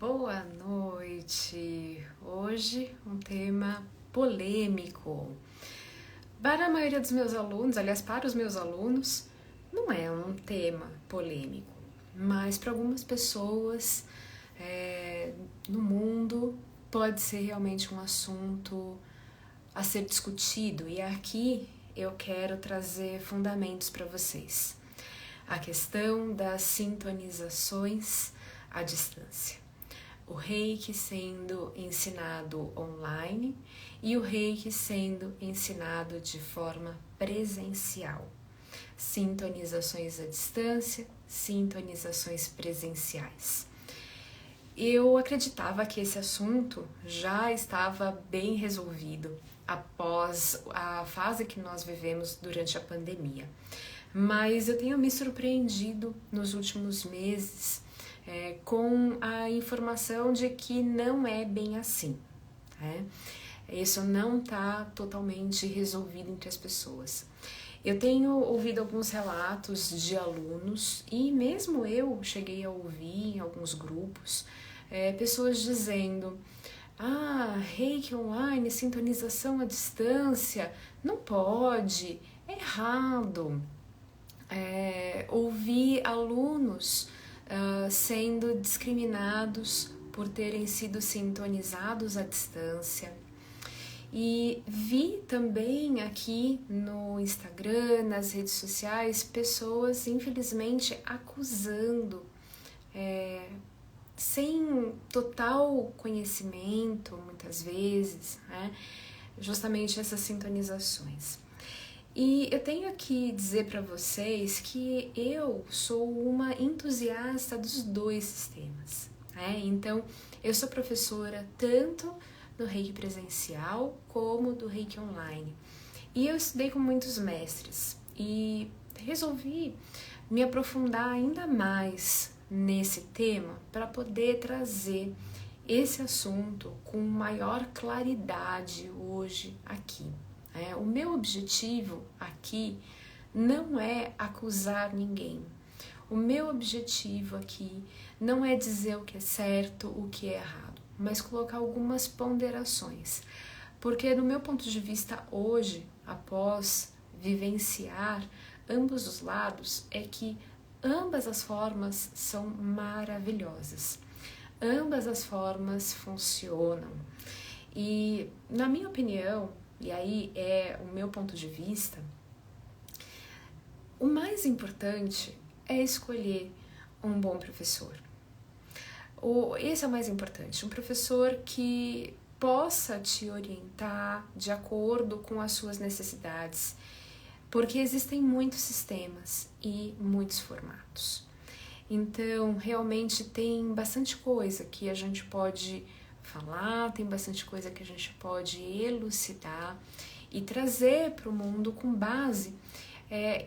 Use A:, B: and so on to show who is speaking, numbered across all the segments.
A: Boa noite! Hoje um tema polêmico. Para a maioria dos meus alunos, aliás, para os meus alunos, não é um tema polêmico, mas para algumas pessoas no mundo pode ser realmente um assunto a ser discutido, e aqui eu quero trazer fundamentos para vocês. A questão das sintonizações à distância. O Reiki sendo ensinado online e o Reiki sendo ensinado de forma presencial. Sintonizações à distância, sintonizações presenciais. Eu acreditava que esse assunto já estava bem resolvido após a fase que nós vivemos durante a pandemia. Mas eu tenho me surpreendido nos últimos meses com a informação de que não é bem assim. Isso não está totalmente resolvido entre as pessoas. Eu tenho ouvido alguns relatos de alunos e mesmo eu cheguei a ouvir em alguns grupos pessoas dizendo: Reiki online, sintonização à distância, não pode, é errado. Ouvi alunos sendo discriminados por terem sido sintonizados à distância. E vi também aqui no Instagram, nas redes sociais, pessoas infelizmente acusando, sem total conhecimento, muitas vezes, justamente essas sintonizações. E eu tenho que dizer para vocês que eu sou uma entusiasta dos dois sistemas. Então, eu sou professora tanto do Reiki presencial como do Reiki online. E eu estudei com muitos mestres e resolvi me aprofundar ainda mais nesse tema para poder trazer esse assunto com maior claridade hoje aqui. O meu objetivo aqui não é acusar ninguém. O meu objetivo aqui não é dizer o que é certo, o que é errado, mas colocar algumas ponderações. Porque do meu ponto de vista hoje, após vivenciar ambos os lados, é que ambas as formas são maravilhosas. Ambas as formas funcionam. E, na minha opinião, e aí é o meu ponto de vista, o mais importante é escolher um bom professor. Esse é o mais importante, um professor que possa te orientar de acordo com as suas necessidades, porque existem muitos sistemas e muitos formatos. Então, realmente tem bastante coisa que a gente pode falar, tem bastante coisa que a gente pode elucidar e trazer para o mundo com base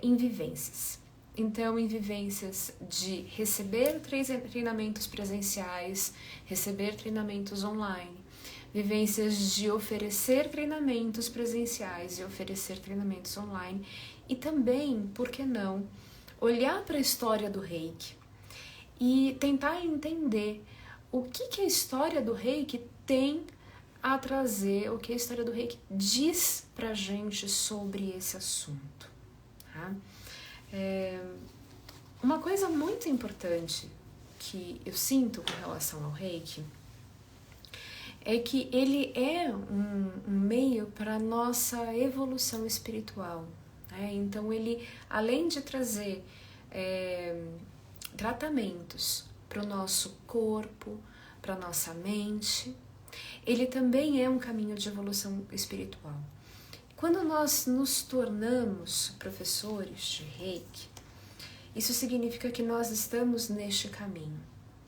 A: em vivências. Então, em vivências de receber treinamentos presenciais, receber treinamentos online, vivências de oferecer treinamentos presenciais e oferecer treinamentos online, e também, por que não, olhar para a história do Reiki e tentar entender o que a história do Reiki tem a trazer, o que a história do Reiki diz pra gente sobre esse assunto. Uma coisa muito importante que eu sinto com relação ao Reiki é que ele é um meio para a nossa evolução espiritual. Então ele, além de trazer tratamentos para o nosso corpo, para a nossa mente, ele também é um caminho de evolução espiritual. Quando nós nos tornamos professores de Reiki, isso significa que nós estamos neste caminho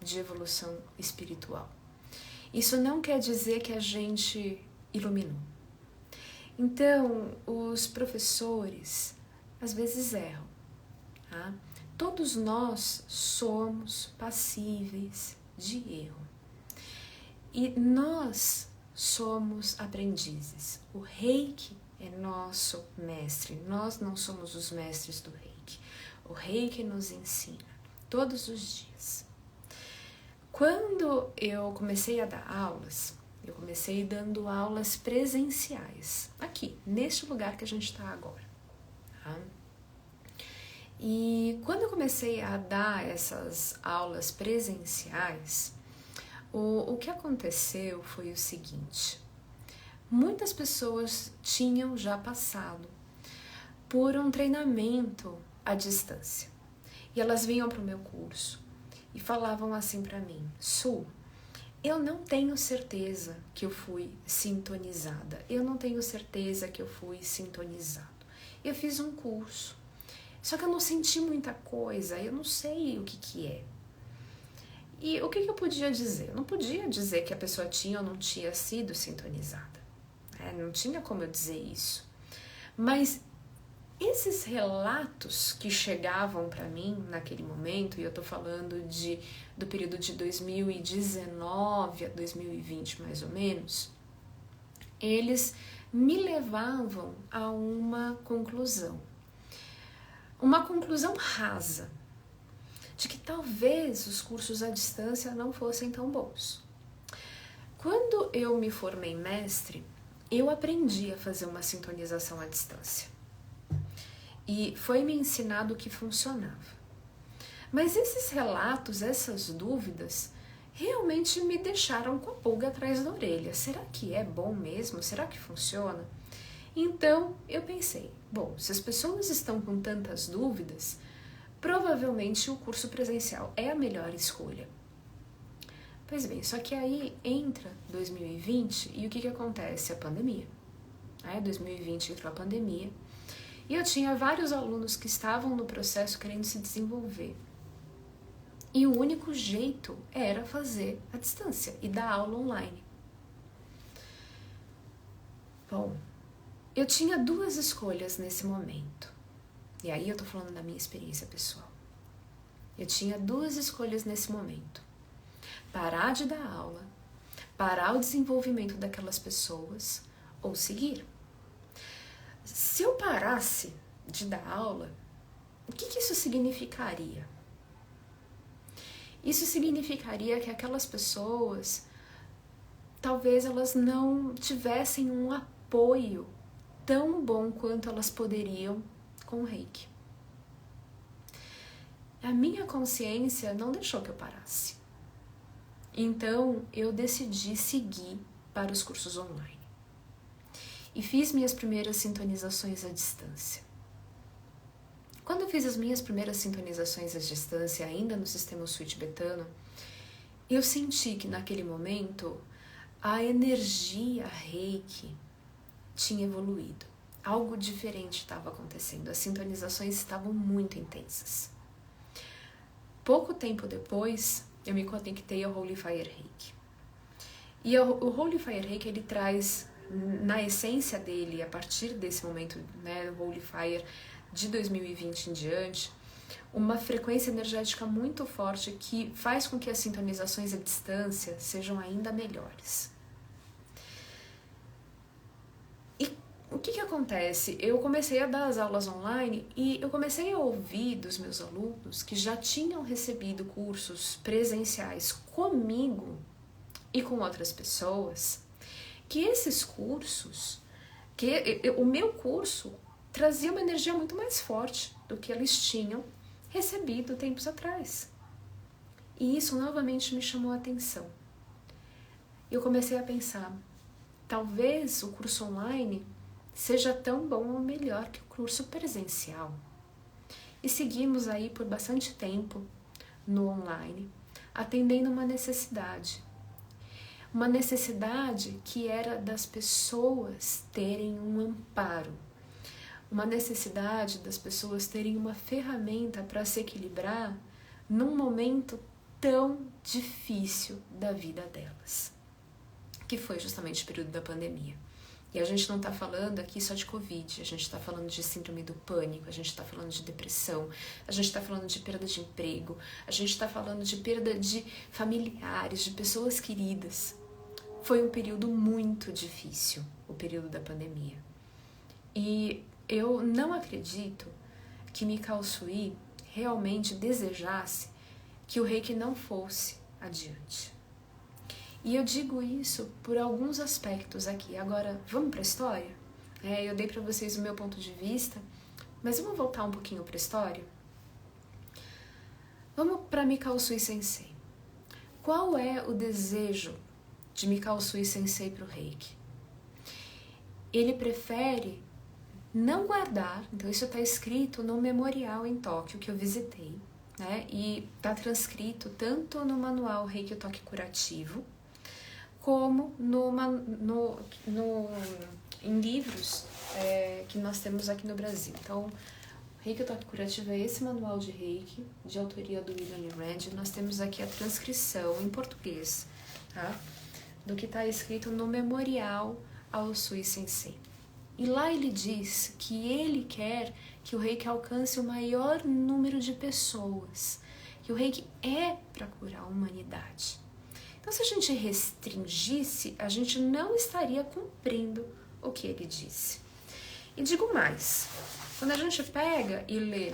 A: de evolução espiritual. Isso não quer dizer que a gente iluminou. Então, os professores às vezes erram. Todos nós somos passíveis de erro. E nós somos aprendizes. O Reiki é nosso mestre. Nós não somos os mestres do Reiki. O Reiki nos ensina todos os dias. Quando eu comecei a dar aulas, eu comecei dando aulas presenciais, aqui, neste lugar que a gente está agora. Tá? E quando eu comecei a dar essas aulas presenciais, o que aconteceu foi o seguinte: muitas pessoas tinham já passado por um treinamento à distância. E elas vinham para o meu curso e falavam assim para mim: Su, eu não tenho certeza que eu fui sintonizada, eu não tenho certeza que eu fui sintonizado. Eu fiz um curso, só que eu não senti muita coisa, eu não sei o que é. E o que eu podia dizer? Eu não podia dizer que a pessoa tinha ou não tinha sido sintonizada. Não tinha como eu dizer isso. Mas esses relatos que chegavam para mim naquele momento, e eu estou falando do período de 2019 a 2020 mais ou menos, eles me levavam a uma conclusão rasa, de que talvez os cursos à distância não fossem tão bons. Quando eu me formei mestre, eu aprendi a fazer uma sintonização à distância. E foi me ensinado que funcionava. Mas esses relatos, essas dúvidas, realmente me deixaram com a pulga atrás da orelha. Será que é bom mesmo? Será que funciona? Então eu pensei, bom, se as pessoas estão com tantas dúvidas, provavelmente o curso presencial é a melhor escolha. Pois bem, só que aí entra 2020 e o que acontece? A pandemia. 2020 entrou a pandemia. E eu tinha vários alunos que estavam no processo querendo se desenvolver. E o único jeito era fazer à distância e dar aula online. Bom, eu tinha duas escolhas nesse momento. E aí eu tô falando da minha experiência pessoal. Eu tinha duas escolhas nesse momento. Parar de dar aula, parar o desenvolvimento daquelas pessoas ou seguir. Se eu parasse de dar aula, o que isso significaria? Isso significaria que aquelas pessoas, talvez elas não tivessem um apoio tão bom quanto elas poderiam com o Reiki. A minha consciência não deixou que eu parasse. Então, eu decidi seguir para os cursos online. E fiz minhas primeiras sintonizações à distância. Quando eu fiz as minhas primeiras sintonizações à distância, ainda no sistema Switch Betano, eu senti que naquele momento a energia Reiki tinha evoluído. Algo diferente estava acontecendo, as sintonizações estavam muito intensas. Pouco tempo depois, eu me conectei ao Holy Fire Reiki. E o Holy Fire Reiki, ele traz, na essência dele, a partir desse momento, do Holy Fire de 2020 em diante, uma frequência energética muito forte que faz com que as sintonizações à distância sejam ainda melhores. E o que acontece? Eu comecei a dar as aulas online e eu comecei a ouvir dos meus alunos que já tinham recebido cursos presenciais comigo e com outras pessoas, que esses cursos, o meu curso trazia uma energia muito mais forte do que eles tinham recebido tempos atrás. E isso novamente me chamou a atenção. Eu comecei a pensar, talvez o curso online seja tão bom ou melhor que o curso presencial. E seguimos aí por bastante tempo no online, atendendo uma necessidade. Uma necessidade que era das pessoas terem um amparo. Uma necessidade das pessoas terem uma ferramenta para se equilibrar num momento tão difícil da vida delas, que foi justamente o período da pandemia. E a gente não está falando aqui só de Covid, a gente está falando de síndrome do pânico, a gente está falando de depressão, a gente está falando de perda de emprego, a gente está falando de perda de familiares, de pessoas queridas. Foi um período muito difícil, o período da pandemia. E eu não acredito que Mikao Sui realmente desejasse que o Reiki não fosse adiante. E eu digo isso por alguns aspectos aqui. Agora, vamos para a história? Eu dei para vocês o meu ponto de vista, mas vamos voltar um pouquinho para a história? Vamos para Mikao Usui Sensei. Qual é o desejo de Mikao Usui Sensei para o Reiki? Ele prefere não guardar, então isso está escrito no memorial em Tóquio que eu visitei, né? E está transcrito tanto no manual Reiki Toque Curativo, como em livros que nós temos aqui no Brasil. Então, Reiki Toque Curativo é esse manual de Reiki, de autoria do William Rand. Nós temos aqui a transcrição em português, tá? Do que está escrito no memorial ao Usui Sensei. E lá ele diz que ele quer que o Reiki alcance o maior número de pessoas, que o Reiki é para curar a humanidade. Então, se a gente restringisse, a gente não estaria cumprindo o que ele disse. E digo mais, quando a gente pega e lê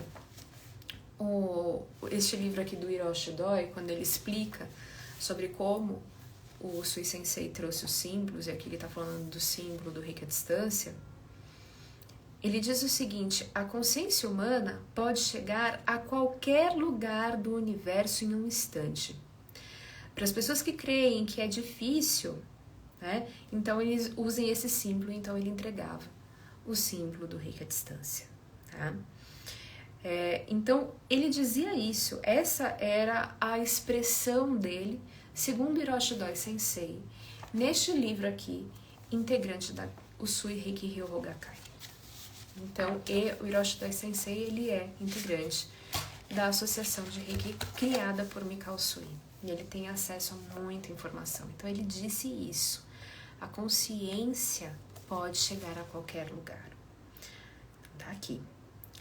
A: este livro aqui do Hiroshi Doi, quando ele explica sobre como o Usui Sensei trouxe os símbolos, e aqui ele está falando do símbolo do Reiki à distância, ele diz o seguinte: a consciência humana pode chegar a qualquer lugar do universo em um instante. Para as pessoas que creem que é difícil, né, então eles usem esse símbolo, então ele entregava o símbolo do Reiki à distância. Tá? Então ele dizia isso, essa era a expressão dele, segundo Hiroshi Doi Sensei, neste livro aqui, integrante da Usui Reiki Ryo Gakkai. Então, o Hiroshi Doi Sensei, ele é integrante da associação de Reiki criada por Mikao Usui. E ele tem acesso a muita informação. Então, ele disse isso. A consciência pode chegar a qualquer lugar. Tá aqui.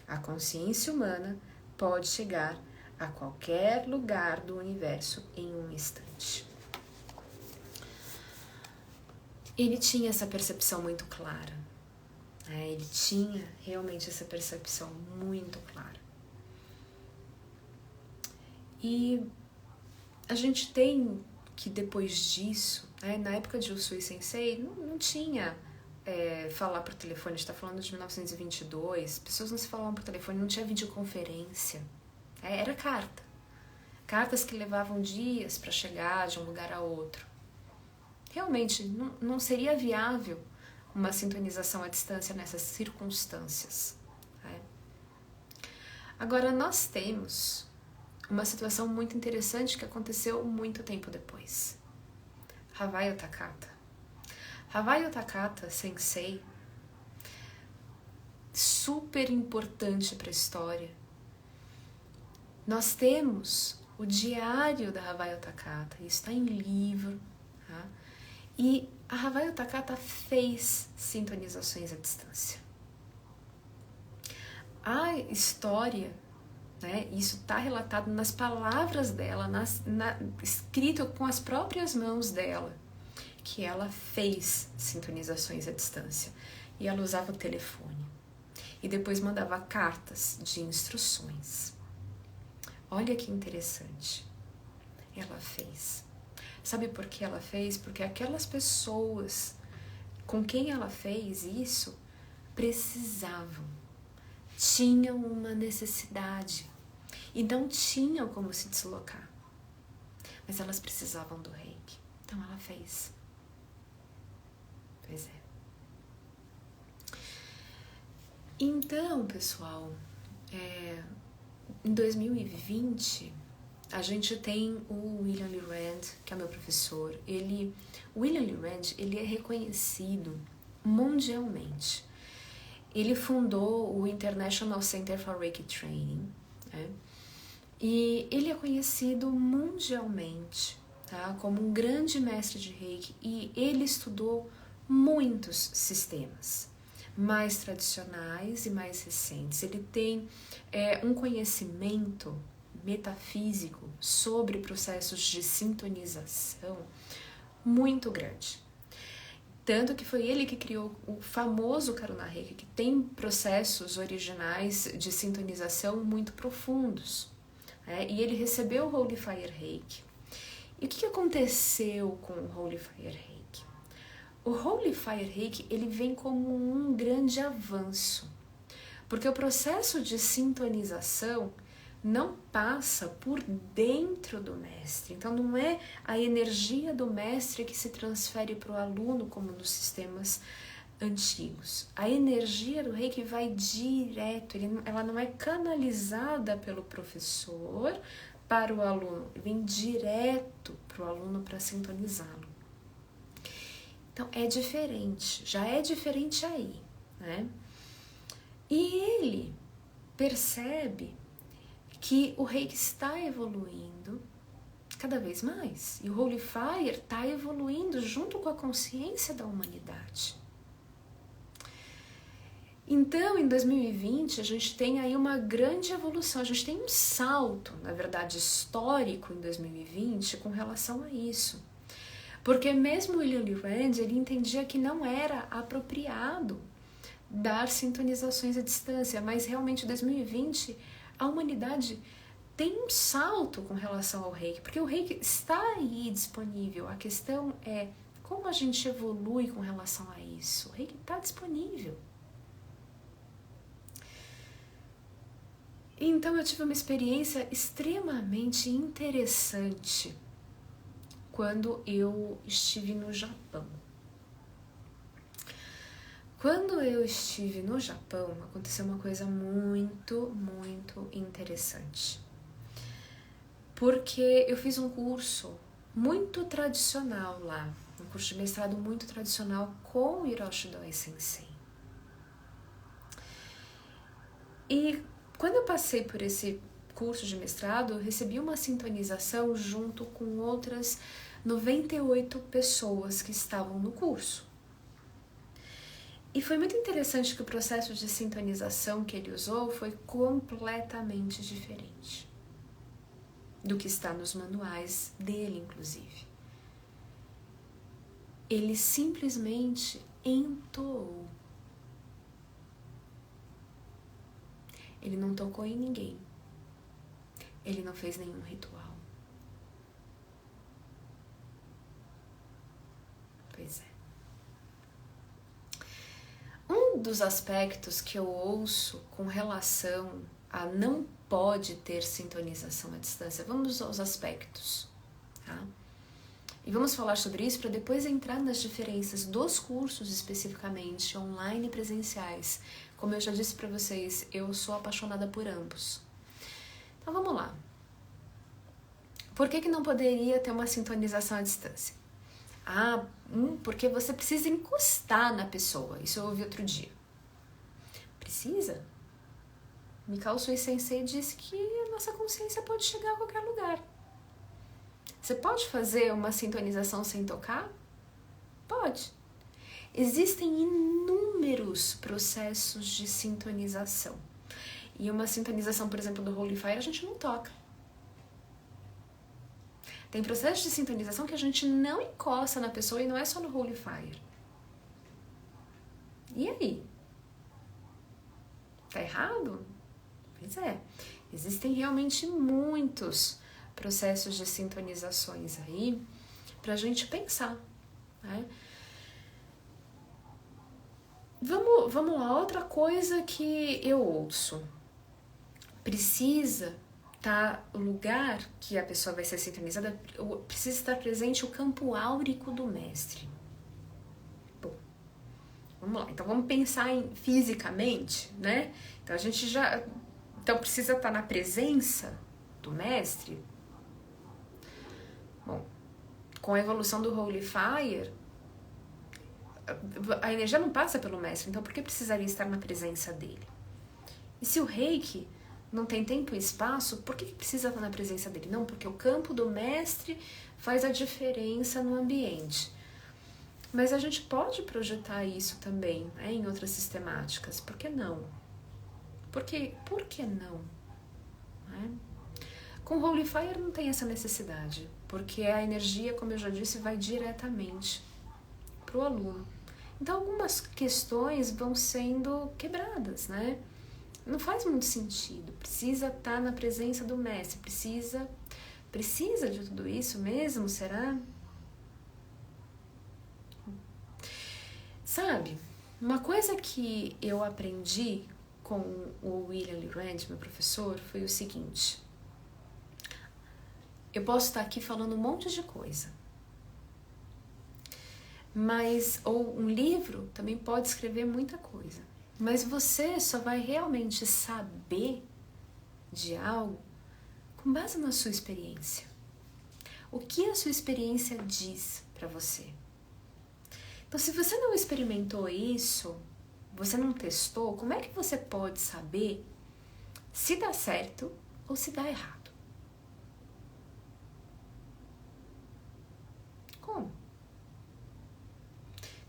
A: A consciência humana pode chegar a qualquer lugar do universo em um instante. Ele tinha essa percepção muito clara. Ele tinha realmente essa percepção muito clara. E a gente tem que depois disso, na época de Usui Sensei, não tinha falar por telefone, a gente está falando de 1922, pessoas não se falavam por telefone, não tinha videoconferência, era carta. Cartas que levavam dias para chegar de um lugar a outro. Realmente, não seria viável uma sintonização à distância nessas circunstâncias. Agora, nós temos uma situação muito interessante que aconteceu muito tempo depois. Havayo Takata. Havayo Takata Sensei, super importante para a história. Nós temos o diário da Havayo Takata, isso está em livro, tá? E a Havayo Takata fez sintonizações à distância. A história, isso está relatado nas palavras dela, escrito com as próprias mãos dela, que ela fez sintonizações à distância. E ela usava o telefone. E depois mandava cartas de instruções. Olha que interessante. Ela fez. Sabe por que ela fez? Porque aquelas pessoas com quem ela fez isso precisavam, tinham uma necessidade e não tinham como se deslocar. Mas elas precisavam do Reiki. Então ela fez. Pois é. Então, pessoal, em 2020... a gente tem o William Lee Rand, que é meu professor. O William Lee Rand, ele é reconhecido mundialmente. Ele fundou o International Center for Reiki Training, e ele é conhecido mundialmente, tá, como um grande mestre de Reiki, e ele estudou muitos sistemas, mais tradicionais e mais recentes. Ele tem um conhecimento metafísico sobre processos de sintonização muito grande. Tanto que foi ele que criou o famoso Karuna Reiki, que tem processos originais de sintonização muito profundos. E ele recebeu o Holy Fire Reiki. E o que aconteceu com o Holy Fire Reiki? O Holy Fire Reiki, ele vem como um grande avanço, porque o processo de sintonização não passa por dentro do mestre. Então não é a energia do mestre que se transfere para o aluno como nos sistemas antigos. A energia do Reiki vai direto, ela não é canalizada pelo professor para o aluno, vem direto para o aluno para sintonizá-lo. Então é diferente, já é diferente aí, né? E ele percebe que o Reiki está evoluindo cada vez mais. E o Holy Fire está evoluindo junto com a consciência da humanidade. Então, em 2020, a gente tem aí uma grande evolução. A gente tem um salto, na verdade, histórico em 2020 com relação a isso. Porque mesmo William Lee Rand, ele entendia que não era apropriado dar sintonizações à distância, mas realmente em 2020 a humanidade tem um salto com relação ao Reiki, porque o Reiki está aí disponível. A questão é como a gente evolui com relação a isso. O Reiki está disponível. Então eu tive uma experiência extremamente interessante quando eu estive no Japão. Quando eu estive no Japão, aconteceu uma coisa muito, muito interessante. Porque eu fiz um curso muito tradicional lá, um curso de mestrado muito tradicional com Hiroshi Doi Sensei. E quando eu passei por esse curso de mestrado, eu recebi uma sintonização junto com outras 98 pessoas que estavam no curso. E foi muito interessante que o processo de sintonização que ele usou foi completamente diferente do que está nos manuais dele, inclusive. Ele simplesmente entoou. Ele não tocou em ninguém. Ele não fez nenhum ritual. Pois é. Um dos aspectos que eu ouço com relação a não pode ter sintonização à distância, vamos aos aspectos, tá? E vamos falar sobre isso para depois entrar nas diferenças dos cursos especificamente, online e presenciais. Como eu já disse para vocês, eu sou apaixonada por ambos. Então vamos lá. Por que não poderia ter uma sintonização à distância? Porque você precisa encostar na pessoa. Isso eu ouvi outro dia. Precisa? Mikao Sui Sensei disse que a nossa consciência pode chegar a qualquer lugar. Você pode fazer uma sintonização sem tocar? Pode. Existem inúmeros processos de sintonização. E uma sintonização, por exemplo, do Holy Fire, a gente não toca. Tem processos de sintonização que a gente não encosta na pessoa e não é só no Holy Fire. E aí? Tá errado? Pois é. Existem realmente muitos processos de sintonizações aí pra gente pensar, né? Vamos lá, outra coisa que eu ouço. Precisa o lugar que a pessoa vai ser sintonizada, precisa estar presente o campo áurico do mestre. Bom, vamos lá. Então vamos pensar fisicamente, né? Então a gente precisa estar na presença do mestre. Bom, com a evolução do Holy Fire, a energia não passa pelo mestre, então por que precisaria estar na presença dele? E se o Reiki não tem tempo e espaço, por que precisa estar na presença dele? Não, porque o campo do mestre faz a diferença no ambiente. Mas a gente pode projetar isso também, né, em outras sistemáticas. Por que não? Por que não? Né? Com Holy Fire não tem essa necessidade, porque a energia, como eu já disse, vai diretamente para o aluno. Então algumas questões vão sendo quebradas, né? Não faz muito sentido. Precisa estar na presença do mestre, precisa Precisa de tudo isso mesmo, será? Sabe, uma coisa que eu aprendi com o William Lee Rand, meu professor, foi o seguinte. Eu posso estar aqui falando um monte de coisa, ou um livro também pode escrever muita coisa, mas você só vai realmente saber de algo com base na sua experiência. O que a sua experiência diz para você? Então, se você não experimentou isso, você não testou, como é que você pode saber se dá certo ou se dá errado? Como?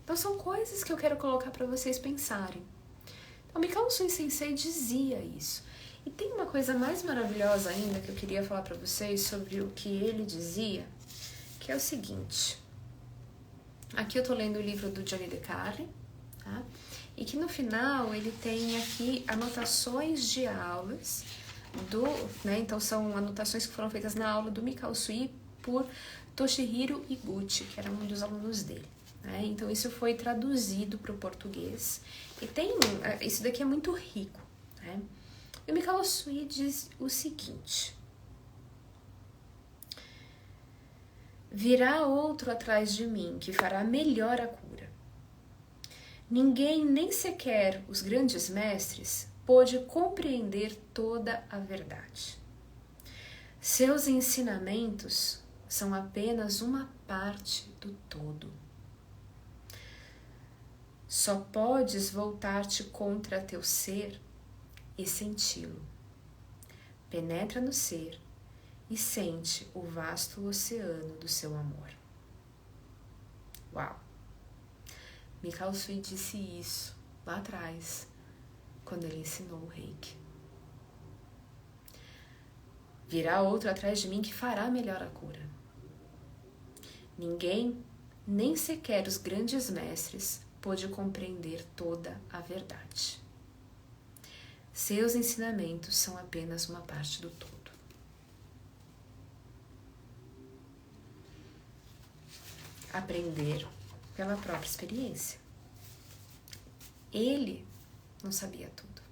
A: Então, são coisas que eu quero colocar para vocês pensarem. Então, Mikao Usui Sensei dizia isso. E tem uma coisa mais maravilhosa ainda que eu queria falar para vocês sobre o que ele dizia, que é o seguinte. Aqui eu tô lendo o livro do Johnny DeCarli, tá? E que no final ele tem aqui anotações de aulas então são anotações que foram feitas na aula do Mikao Usui por Toshihiro Iguchi, que era um dos alunos dele. Né? Então isso foi traduzido para o português. E isso daqui é muito rico. Né? E o Mikao Usui diz o seguinte. Virá outro atrás de mim, que fará melhor a cura. Ninguém, nem sequer os grandes mestres, pôde compreender toda a verdade. Seus ensinamentos são apenas uma parte do todo. Só podes voltar-te contra teu ser e senti-lo. Penetra no ser e sente o vasto oceano do seu amor. Uau! Mikao Usui disse isso lá atrás, quando ele ensinou o Reiki. Virá outro atrás de mim que fará melhor a cura. Ninguém, nem sequer os grandes mestres, pôde compreender toda a verdade. Seus ensinamentos são apenas uma parte do todo. Aprender pela própria experiência. Ele não sabia tudo.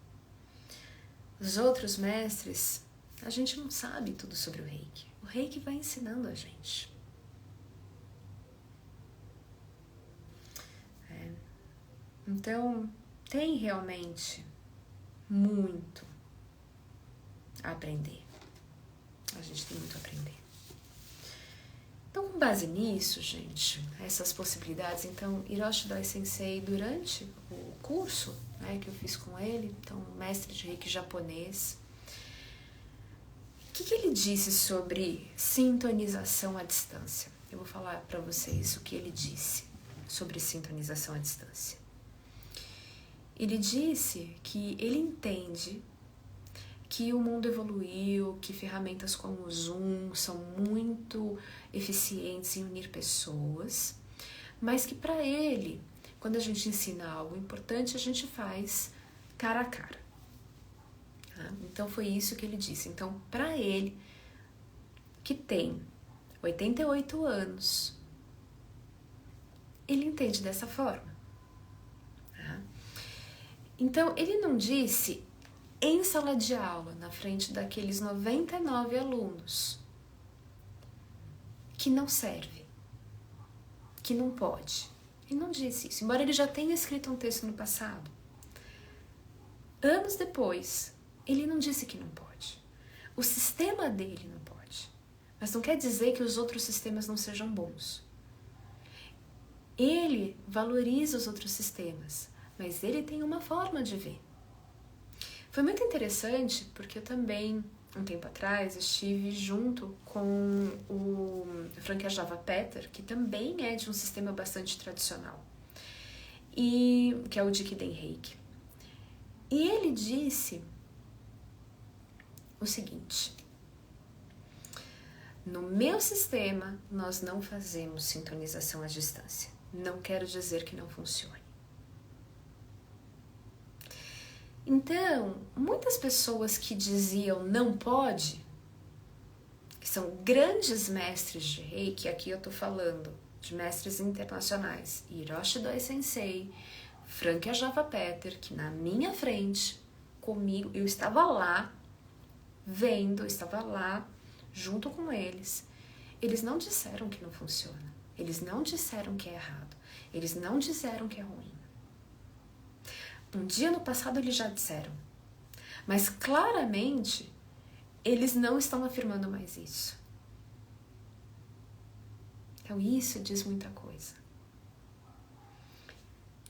A: Os outros mestres, a gente não sabe tudo sobre o Reiki. O Reiki vai ensinando a gente. Então, tem realmente muito a aprender. A gente tem muito a aprender. Então, com base nisso, gente, essas possibilidades, então, Hiroshi Doi Sensei, durante o curso que eu fiz com ele, então, mestre de Reiki japonês, o que ele disse sobre sintonização à distância? Eu vou falar para vocês o que ele disse sobre sintonização à distância. Ele disse que ele entende que o mundo evoluiu, que ferramentas como o Zoom são muito eficientes em unir pessoas, mas que para ele, quando a gente ensina algo importante, a gente faz cara a cara. Tá? Então foi isso que ele disse. Então, para ele, que tem 88 anos, ele entende dessa forma. Tá? Então, ele não disse em sala de aula, na frente daqueles 99 alunos, que não serve, que não pode. Ele não disse isso, embora ele já tenha escrito um texto no passado. Anos depois, ele não disse que não pode. O sistema dele não pode. Mas não quer dizer que os outros sistemas não sejam bons. Ele valoriza os outros sistemas, mas ele tem uma forma de ver. Foi muito interessante porque eu também, um tempo atrás, estive junto com o Frank Ajava Peter, que também é de um sistema bastante tradicional, que é o Jikiden Reiki. E ele disse o seguinte: no meu sistema, nós não fazemos sintonização à distância. Não quero dizer que não funcione. Então, muitas pessoas que diziam não pode, que são grandes mestres de Reiki, aqui eu estou falando de mestres internacionais, Hiroshi Doi Sensei, Frank Ajava Peter, que na minha frente, comigo, eu estava lá, vendo, eu estava lá, junto com eles. Eles não disseram que não funciona, eles não disseram que é errado, eles não disseram que é ruim. Um dia no passado eles já disseram, mas claramente eles não estão afirmando mais isso. Então isso diz muita coisa.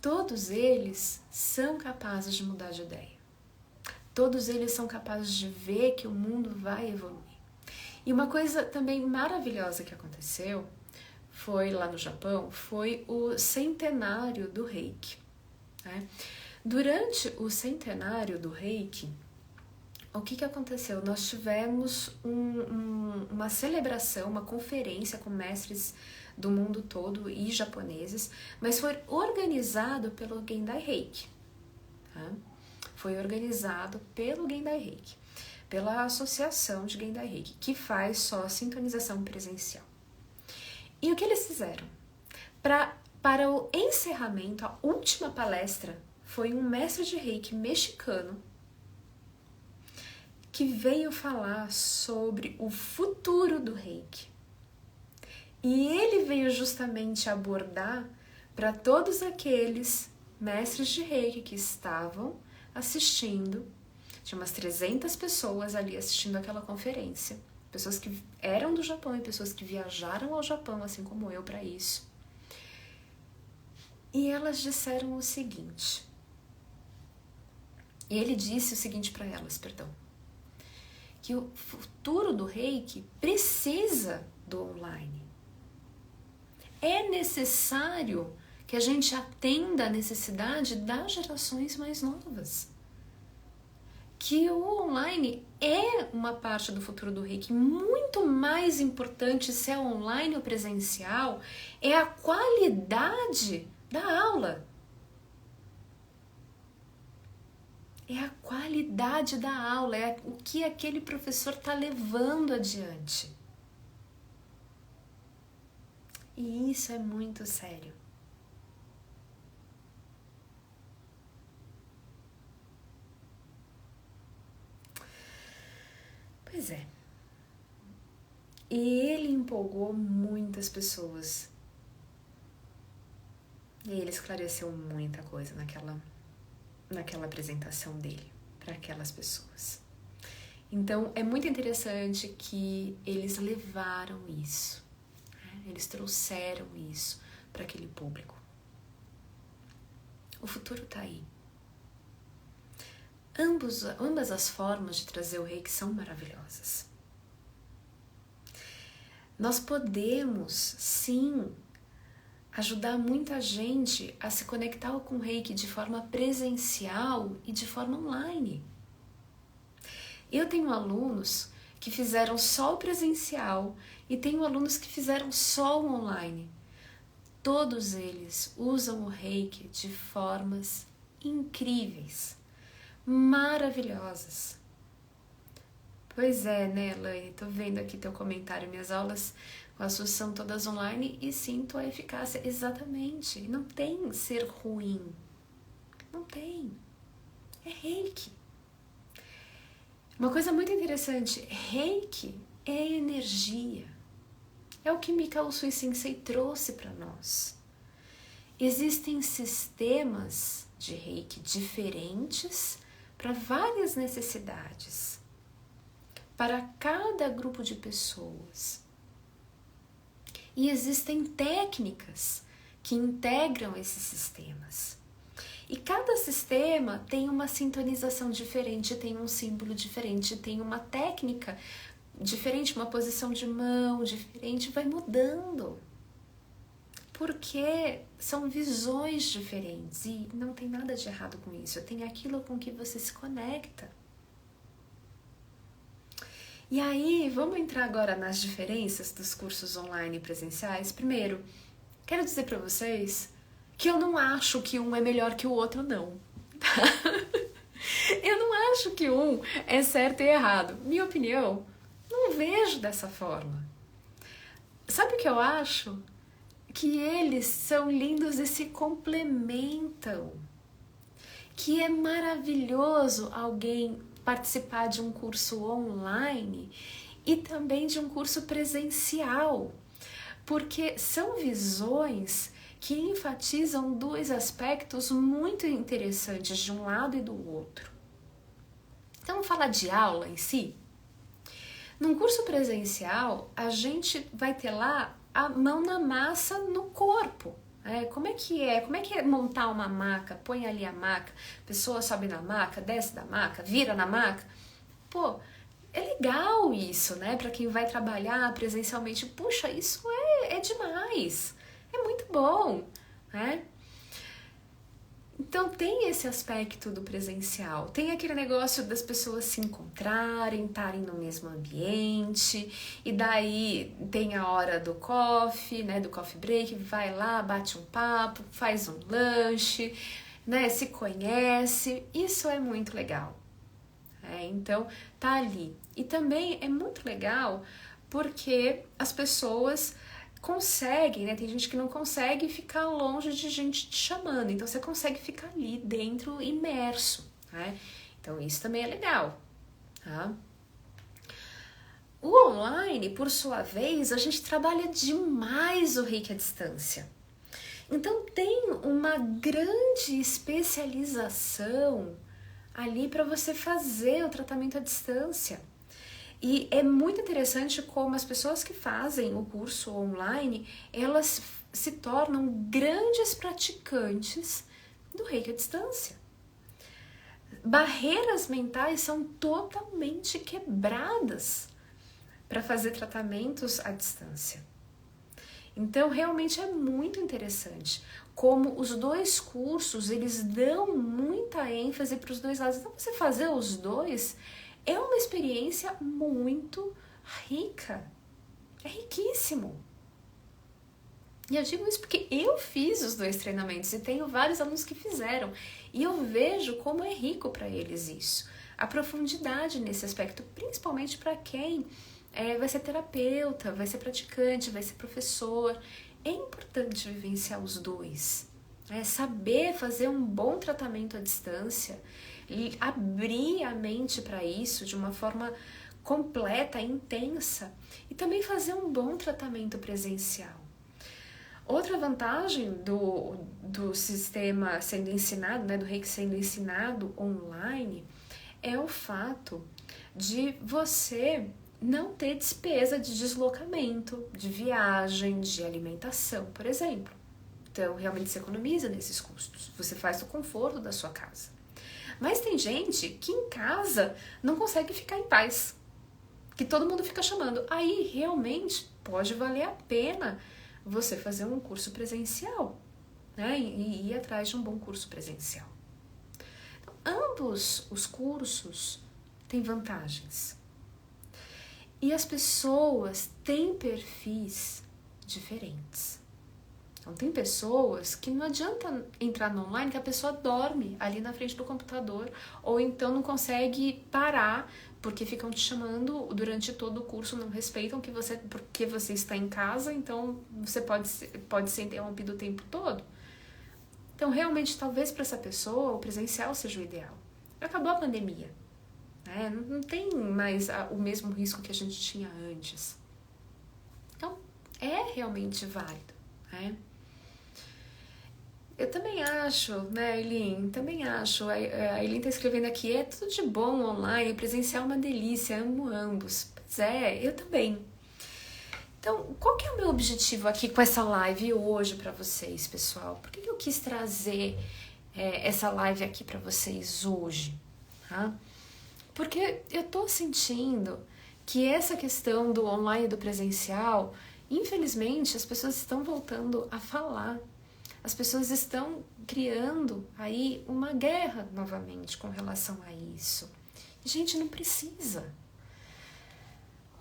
A: Todos eles são capazes de mudar de ideia. Todos eles são capazes de ver que o mundo vai evoluir. E uma coisa também maravilhosa que aconteceu foi lá no Japão, foi o centenário do Reiki. Né? Durante o centenário do Reiki, o que aconteceu? Nós tivemos uma celebração, uma conferência com mestres do mundo todo e japoneses, mas foi organizado pelo Gendai Reiki. Tá? Foi organizado pelo Gendai Reiki, pela Associação de Gendai Reiki, que faz só sintonização presencial. E o que eles fizeram? Para o encerramento, a última palestra foi um mestre de Reiki mexicano que veio falar sobre o futuro do Reiki. E ele veio justamente abordar para todos aqueles mestres de Reiki que estavam assistindo. Tinha umas 300 pessoas ali assistindo aquela conferência. Pessoas que eram do Japão e pessoas que viajaram ao Japão, assim como eu, para isso. E elas disseram o seguinte. Ele disse o seguinte para elas, perdão. Que o futuro do Reiki precisa do online. É necessário que a gente atenda a necessidade das gerações mais novas. Que o online é uma parte do futuro do Reiki. Muito mais importante se é online ou presencial é a qualidade da aula. É a qualidade da aula, é o que aquele professor está levando adiante. E isso é muito sério. Pois é. E ele empolgou muitas pessoas. E ele esclareceu muita coisa naquela apresentação dele para aquelas pessoas. Então, é muito interessante que eles levaram isso, né? Eles trouxeram isso para aquele público. O futuro está aí. Ambas as formas de trazer o Reiki são maravilhosas. Nós podemos, sim, ajudar muita gente a se conectar com o Reiki de forma presencial e de forma online. Eu tenho alunos que fizeram só o presencial e tenho alunos que fizeram só o online. Todos eles usam o Reiki de formas incríveis, maravilhosas. Pois é, né, Elaine? Tô vendo aqui teu comentário. Minhas aulas com a SUS são todas online e sinto a eficácia. Exatamente. Não tem ser ruim. Não tem. É Reiki. Uma coisa muito interessante. Reiki é energia. É o que Mikao Usui Sensei trouxe para nós. Existem sistemas de Reiki diferentes para várias necessidades. Para cada grupo de pessoas. E existem técnicas que integram esses sistemas. E cada sistema tem uma sintonização diferente, tem um símbolo diferente, tem uma técnica diferente, uma posição de mão diferente, vai mudando. Porque são visões diferentes e não tem nada de errado com isso. Tem aquilo com que você se conecta. E aí, vamos entrar agora nas diferenças dos cursos online e presenciais. Primeiro, quero dizer para vocês que eu não acho que um é melhor que o outro, não. Eu não acho que um é certo e errado. Minha opinião, não vejo dessa forma. Sabe o que eu acho? Que eles são lindos e se complementam. Que é maravilhoso alguém participar de um curso online e também de um curso presencial, porque são visões que enfatizam dois aspectos muito interessantes de um lado e do outro. Então, vamos falar de aula em si? Num curso presencial, a gente vai ter lá a mão na massa no corpo. Como é que é? Como é que é montar uma maca? Põe ali a maca, a pessoa sobe na maca, desce da maca, vira na maca. Pô, é legal isso, né? Para quem vai trabalhar presencialmente. Puxa, isso é demais. É muito bom, né? Então tem esse aspecto do presencial, tem aquele negócio das pessoas se encontrarem, estarem no mesmo ambiente, e daí tem a hora do coffee, né, do coffee break, vai lá, bate um papo, faz um lanche, né, se conhece, isso é muito legal. Então tá ali. E também é muito legal porque as pessoas conseguem, né? Tem gente que não consegue ficar longe de gente te chamando, então você consegue ficar ali dentro, imerso, né? Então isso também é legal, tá? O online, por sua vez, a gente trabalha demais o Reiki à distância. Então tem uma grande especialização ali para você fazer o tratamento à distância. E é muito interessante como as pessoas que fazem o curso online, elas se tornam grandes praticantes do Reiki à distância. Barreiras mentais são totalmente quebradas para fazer tratamentos à distância. Então, realmente é muito interessante como os dois cursos, eles dão muita ênfase para os dois lados. Então, você fazer os dois é uma experiência muito rica, é riquíssimo. E eu digo isso porque eu fiz os dois treinamentos e tenho vários alunos que fizeram. E eu vejo como é rico para eles isso. A profundidade nesse aspecto, principalmente para quem vai ser terapeuta, vai ser praticante, vai ser professor. É importante vivenciar os dois. Saber fazer um bom tratamento à distância e abrir a mente para isso de uma forma completa, intensa, e também fazer um bom tratamento presencial. Outra vantagem do sistema sendo ensinado, né, do Reiki sendo ensinado online, é o fato de você não ter despesa de deslocamento, de viagem, de alimentação, por exemplo. Então, realmente se economiza nesses custos. Você faz do conforto da sua casa. Mas tem gente que em casa não consegue ficar em paz, que todo mundo fica chamando. Aí realmente pode valer a pena você fazer um curso presencial, né? E ir atrás de um bom curso presencial. Então, ambos os cursos têm vantagens. E as pessoas têm perfis diferentes. Então, tem pessoas que não adianta entrar no online, que a pessoa dorme ali na frente do computador, ou então não consegue parar, porque ficam te chamando durante todo o curso, não respeitam porque você está em casa, então você pode ser interrompido o tempo todo. Então, realmente, talvez para essa pessoa, o presencial seja o ideal. Acabou a pandemia, né? Não tem mais o mesmo risco que a gente tinha antes. Então, é realmente válido, né? Eu também acho, né, Eileen? Também acho. A Eileen tá escrevendo aqui, é tudo de bom online, presencial é uma delícia, amo ambos. Pois é, eu também. Então, qual que é o meu objetivo aqui com essa live hoje para vocês, pessoal? Por que eu quis trazer essa live aqui para vocês hoje? Tá? Porque eu tô sentindo que essa questão do online e do presencial, infelizmente, as pessoas estão voltando a falar. As pessoas estão criando aí uma guerra novamente com relação a isso. Gente, não precisa.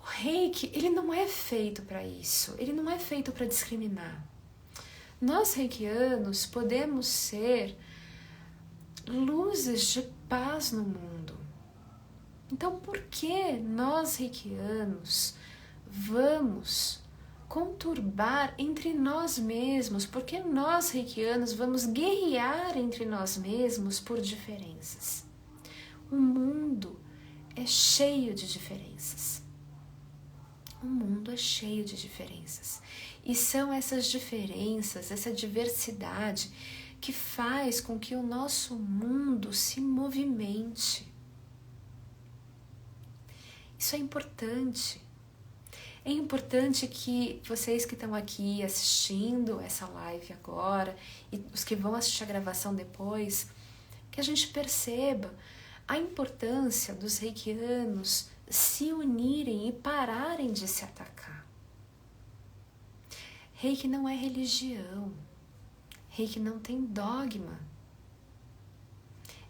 A: O Reiki, ele não é feito para isso. Ele não é feito para discriminar. Nós reikianos podemos ser luzes de paz no mundo. Então, por que nós reikianos vamos conturbar entre nós mesmos? Por que nós reikianos vamos guerrear entre nós mesmos por diferenças? O mundo é cheio de diferenças. O mundo é cheio de diferenças. E são essas diferenças, essa diversidade, que faz com que o nosso mundo se movimente. Isso é importante. É importante que vocês que estão aqui assistindo essa live agora e os que vão assistir a gravação depois, que a gente perceba a importância dos reikianos se unirem e pararem de se atacar. Reiki não é religião. Reiki não tem dogma.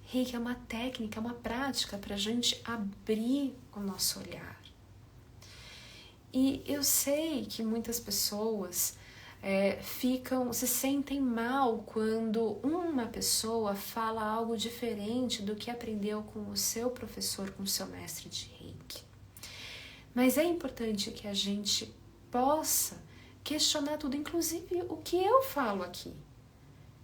A: Reiki é uma técnica, é uma prática para a gente abrir o nosso olhar. E eu sei que muitas pessoas se sentem mal quando uma pessoa fala algo diferente do que aprendeu com o seu professor, com o seu mestre de Reiki. Mas é importante que a gente possa questionar tudo, inclusive o que eu falo aqui.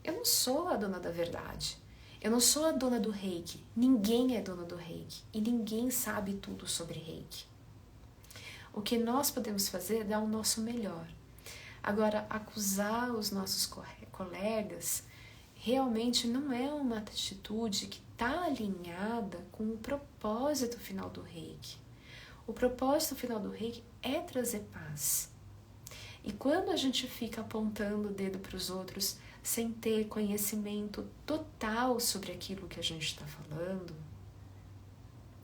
A: Eu não sou a dona da verdade. Eu não sou a dona do Reiki. Ninguém é dona do Reiki. E ninguém sabe tudo sobre Reiki. O que nós podemos fazer é dar o nosso melhor. Agora, acusar os nossos colegas realmente não é uma atitude que está alinhada com o propósito final do Reiki. O propósito final do Reiki é trazer paz. E quando a gente fica apontando o dedo para os outros sem ter conhecimento total sobre aquilo que a gente está falando,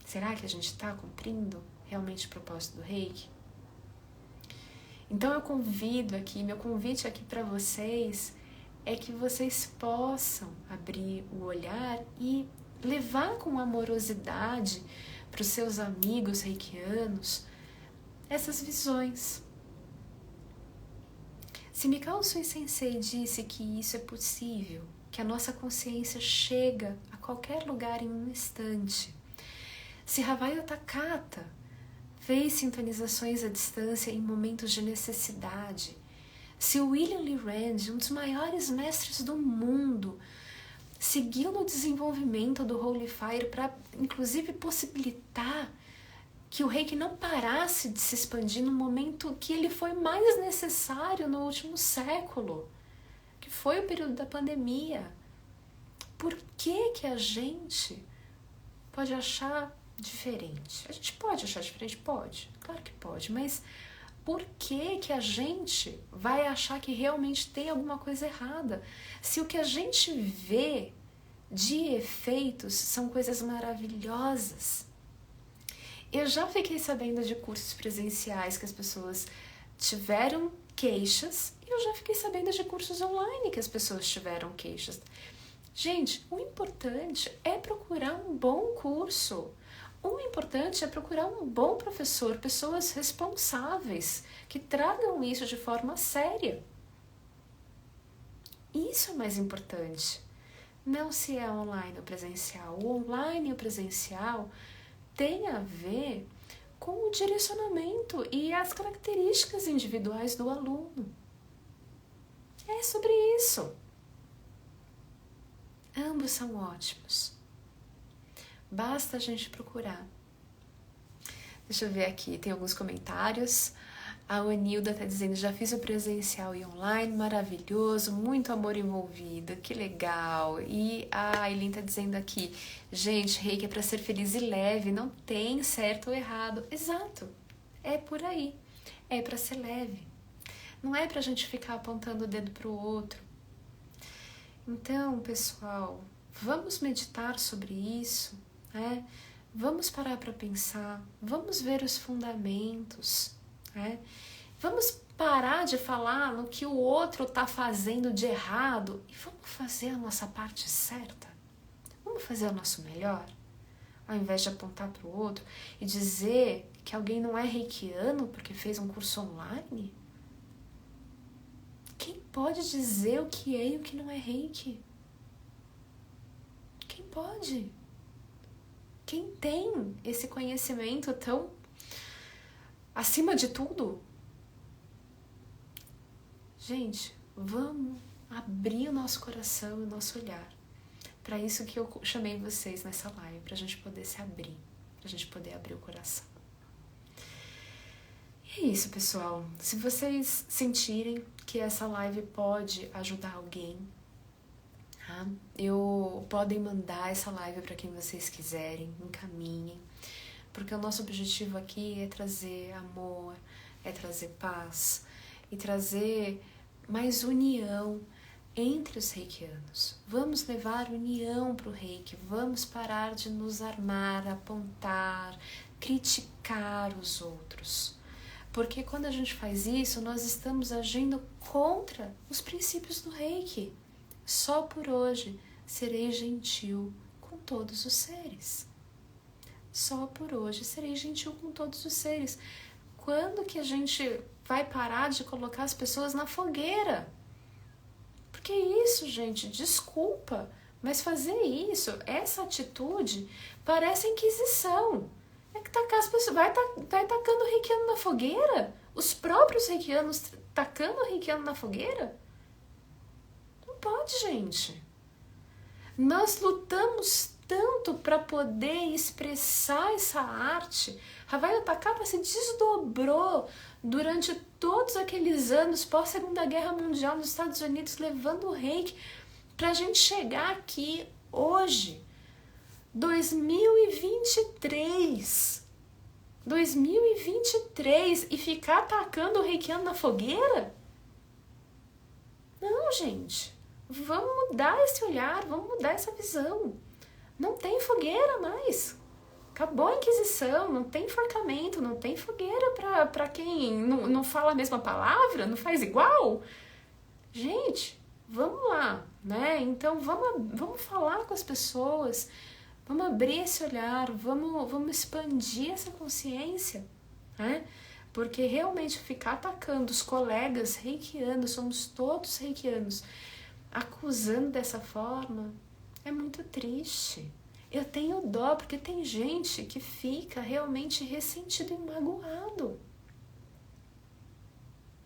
A: será que a gente está cumprindo realmente o propósito do Reiki? Então eu convido aqui, meu convite aqui para vocês é que vocês possam abrir o olhar e levar com amorosidade para os seus amigos reikianos essas visões. Se Mikao Usui Sensei disse que isso é possível, que a nossa consciência chega a qualquer lugar em um instante, se Havayo Takata fez sintonizações à distância em momentos de necessidade, se William Lee Rand, um dos maiores mestres do mundo, seguiu no desenvolvimento do Holy Fire para, inclusive, possibilitar que o Reiki não parasse de se expandir no momento que ele foi mais necessário no último século, que foi o período da pandemia. Por que a gente pode achar diferente? A gente pode achar diferente? Pode, claro que pode, mas por que a gente vai achar que realmente tem alguma coisa errada? Se o que a gente vê de efeitos são coisas maravilhosas. Eu já fiquei sabendo de cursos presenciais que as pessoas tiveram queixas e eu já fiquei sabendo de cursos online que as pessoas tiveram queixas. Gente, o importante é procurar um bom curso. O importante é procurar um bom professor, pessoas responsáveis, que tragam isso de forma séria. Isso é mais importante. Não se é online ou presencial. O online e o presencial tem a ver com o direcionamento e as características individuais do aluno. É sobre isso. Ambos são ótimos. Basta a gente procurar. Deixa eu ver aqui, tem alguns comentários. A Anilda está dizendo, já fiz o presencial e online, maravilhoso, muito amor envolvido, que legal. E a Aileen está dizendo aqui, gente, Reiki é para ser feliz e leve, não tem certo ou errado. Exato, é por aí, é para ser leve. Não é para a gente ficar apontando o dedo para o outro. Então, pessoal, vamos meditar sobre isso, né? Vamos parar para pensar, vamos ver os fundamentos, né? Vamos parar de falar no que o outro está fazendo de errado e vamos fazer a nossa parte certa. Vamos fazer o nosso melhor, ao invés de apontar para o outro e dizer que alguém não é reikiano porque fez um curso online. Quem pode dizer o que é e o que não é reiki? Quem pode? quem tem esse conhecimento tão acima de tudo. Gente, vamos abrir o nosso coração e o nosso olhar. Para isso que eu chamei vocês nessa live, para a gente poder se abrir, para a gente poder abrir o coração. E é isso, pessoal. Se vocês sentirem que essa live pode ajudar alguém, tá? Podem mandar essa live para quem vocês quiserem, encaminhem, porque o nosso objetivo aqui é trazer amor, é trazer paz e trazer mais união entre os reikianos. Vamos levar união para o reiki, vamos parar de nos armar, apontar, criticar os outros. Porque quando a gente faz isso, nós estamos agindo contra os princípios do reiki. Só por hoje serei gentil com todos os seres. Só por hoje serei gentil com todos os seres. Quando que a gente vai parar de colocar as pessoas na fogueira? Porque isso, gente, desculpa, mas fazer isso, essa atitude, parece inquisição. É que tacar as pessoas, vai tacando o reikiano na fogueira? Os próprios reikianos tacando o reikiano na fogueira? Não pode, gente. Nós lutamos tanto para poder expressar essa arte. Havaio Takata se desdobrou durante todos aqueles anos pós-Segunda Guerra Mundial nos Estados Unidos, levando o reiki para a gente chegar aqui hoje, 2023, e ficar atacando o reikiano na fogueira? Não, gente. Vamos mudar esse olhar, vamos mudar essa visão. Não tem fogueira mais. Acabou a Inquisição, não tem enforcamento, não tem fogueira para quem não fala a mesma palavra, não faz igual. Gente, vamos lá, né? Então vamos falar com as pessoas, vamos abrir esse olhar, vamos expandir essa consciência, né? Porque realmente ficar atacando os colegas reikianos, somos todos reikianos, acusando dessa forma, é muito triste. Eu tenho dó, porque tem gente que fica realmente ressentido e magoado.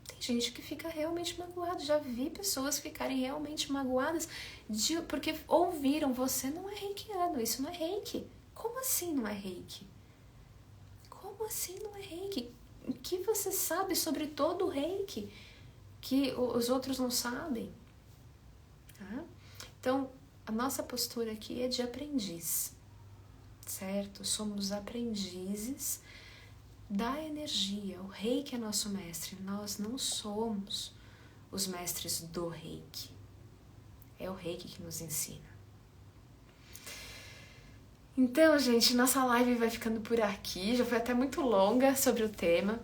A: Tem gente que fica realmente magoado. Já vi pessoas ficarem realmente magoadas porque ouviram, você não é reikiano, isso não é reiki. Como assim não é reiki? Como assim não é reiki? O que você sabe sobre todo o reiki que os outros não sabem? Tá? Então, a nossa postura aqui é de aprendiz, certo? Somos aprendizes da energia. O reiki é nosso mestre. Nós não somos os mestres do reiki. É o reiki que nos ensina. Então, gente, nossa live vai ficando por aqui. Já foi até muito longa sobre o tema.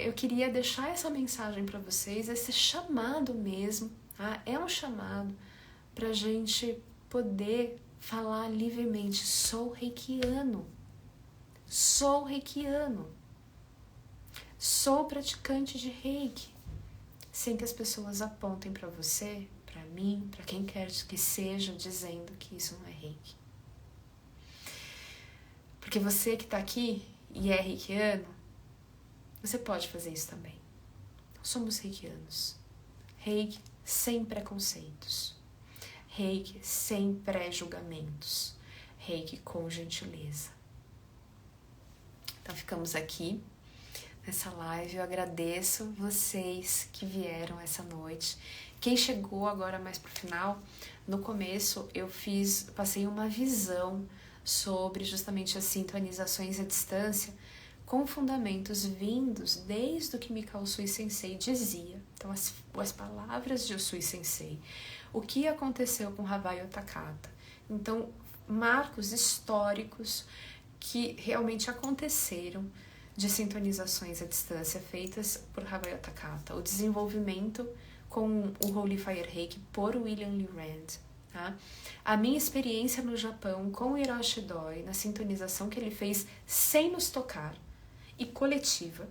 A: Eu queria deixar essa mensagem para vocês, esse chamado mesmo, tá? É um chamado para a gente poder falar livremente, sou reikiano, sou praticante de reiki, sem que as pessoas apontem para você, para mim, para quem quer que seja, dizendo que isso não é reiki. Porque você que está aqui e é reikiano, você pode fazer isso também. Somos reikianos. Reiki sem preconceitos. Reiki sem pré-julgamentos. Reiki com gentileza. Então ficamos aqui nessa live. Eu agradeço vocês que vieram essa noite. Quem chegou agora mais pro final, no começo eu passei uma visão sobre justamente as sintonizações à distância com fundamentos vindos desde o que Mikao Usui Sensei dizia. Então as palavras de Usui Sensei. O que aconteceu com Havaio Takata? Então, marcos históricos que realmente aconteceram de sintonizações à distância feitas por Havaio Takata. O desenvolvimento com o Holy Fire Reiki por William Lee Rand. Tá? A minha experiência no Japão com o Hiroshi Doi, na sintonização que ele fez sem nos tocar e coletiva.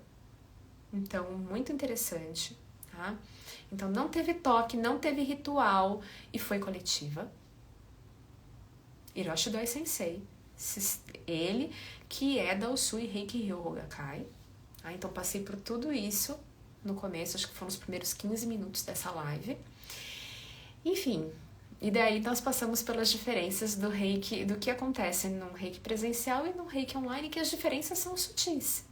A: Então, muito interessante. Tá? Então, não teve toque, não teve ritual e foi coletiva. Hiroshi Doi Sensei ele que é da Usui Reiki Ryoho Gakkai. Então passei por tudo isso no começo, acho que foram os primeiros 15 minutos dessa live. Enfim, e daí nós passamos pelas diferenças do Reiki, do que acontece no Reiki presencial e no Reiki online, que as diferenças são sutis,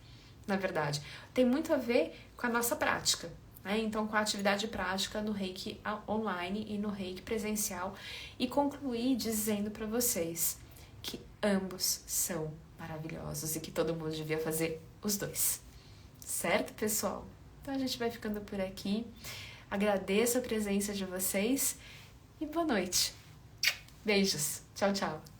A: na verdade. Tem muito a ver com a nossa prática, né? Então, com a atividade prática no Reiki online e no Reiki presencial. E concluí dizendo para vocês que ambos são maravilhosos e que todo mundo devia fazer os dois. Certo, pessoal? Então a gente vai ficando por aqui. Agradeço a presença de vocês e boa noite. Beijos. Tchau, tchau.